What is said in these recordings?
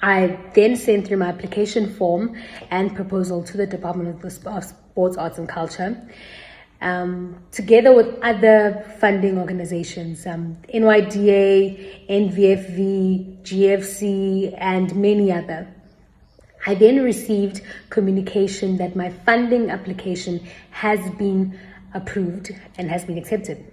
I then sent through my application form and proposal to the Department of Sports, Arts and Culture, together with other funding organizations, NYDA, NVFV, GFC, and many other. I then received communication that my funding application has been approved and has been accepted.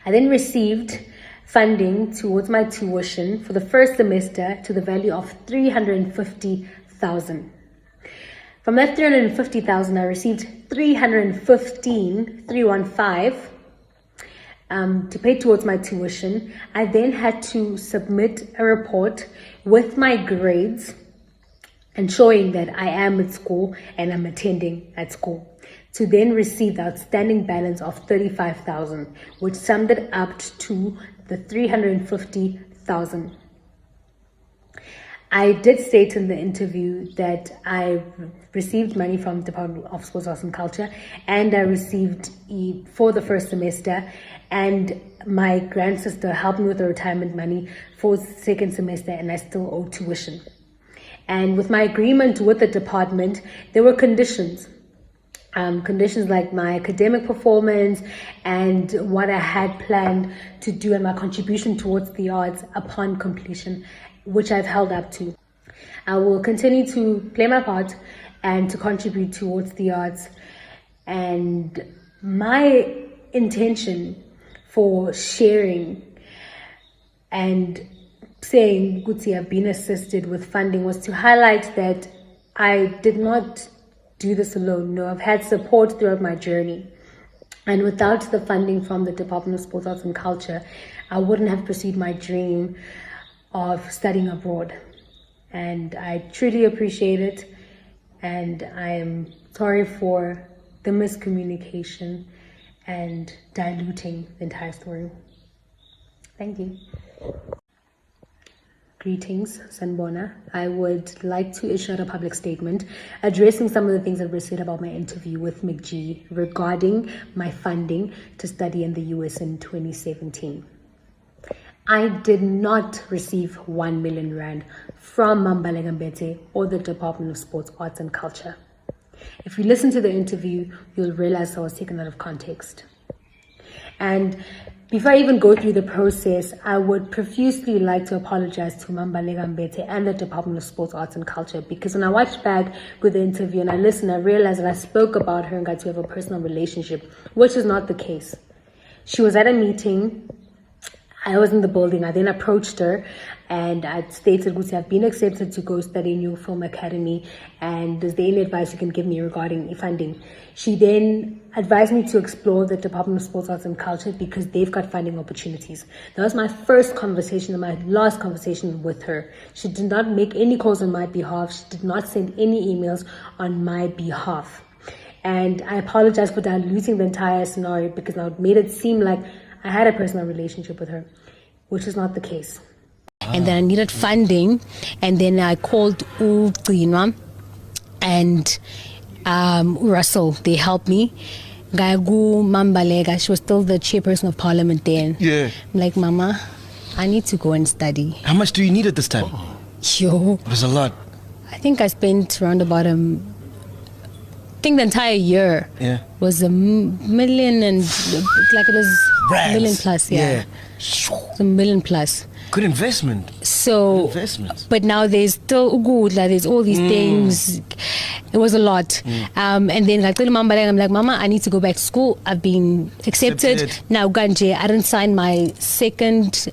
I then received funding towards my tuition for the first semester to the value of 350,000. From that 350,000, I received 315 to pay towards my tuition. I then had to submit a report with my grades and showing that I am at school and I'm attending at school, to then receive the outstanding balance of 35,000, which summed it up to the 350,000. I did state in the interview that I received money from the Department of Sports, Arts and Culture, and I received for the first semester, and my grand sister helped me with the retirement money for the second semester, and I still owe tuition. And with my agreement with the department, there were conditions. Conditions like my academic performance and what I had planned to do and my contribution towards the arts upon completion, which I've held up to. I will continue to play my part and to contribute towards the arts. And my intention for sharing and saying Guti, I've been assisted with funding, was to highlight that I did not do this alone. No, I've had support throughout my journey. And without the funding from the Department of Sports, Arts and Culture, I wouldn't have pursued my dream of studying abroad. And I truly appreciate it. And I am sorry for the miscommunication and diluting the entire story. Thank you. Greetings, Sanbona. I would like to issue out a public statement addressing some of the things that were said about my interview with McG regarding my funding to study in the US in 2017. I did not receive 1 million rand from Mambaleka Mbete or the Department of Sports, Arts and Culture. If you listen to the interview, you'll realize I was taken out of context. And before I even go through the process, I would profusely like to apologize to Mambaleka Mbete and the Department of Sports, Arts and Culture, because when I watched back with the interview and I listened, I realized that I spoke about her and got to have a personal relationship, which is not the case. She was at a meeting. I was in the building. I then approached her and I stated, I've been accepted to go study in your film academy, and is there any advice you can give me regarding funding? She then advised me to explore the Department of Sports, Arts and Culture because they've got funding opportunities. That was my first conversation and my last conversation with her. She did not make any calls on my behalf. She did not send any emails on my behalf. And I apologize for diluting the entire scenario because now it made it seem like I had a personal relationship with her, which is not the case. And then I needed funding, and then I called Ugcinwa and Russell. They helped me. Gagu Mambaleka, she was still the chairperson of parliament then. Yeah. I'm like, Mama, I need to go and study. How much do you need at this time? Yo. It was a lot. I think I spent around about the entire year was $1 million, and like it was Rands. $1 million plus, yeah. It was $1 million plus. Good investment. So, but now there's still Ugudla, there's all these things. It was a lot. And then I'm like, Mama, I need to go back to school. I've been accepted. Now, Ganje, I didn't sign my second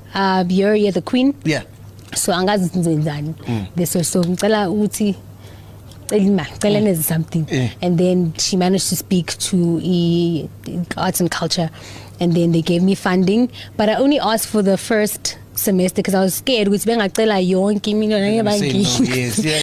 year at the Queen. Yeah. So, this was so uti. Something. And then she managed to speak to Arts and Culture, and then they gave me funding, but I only asked for the first semester because I was scared.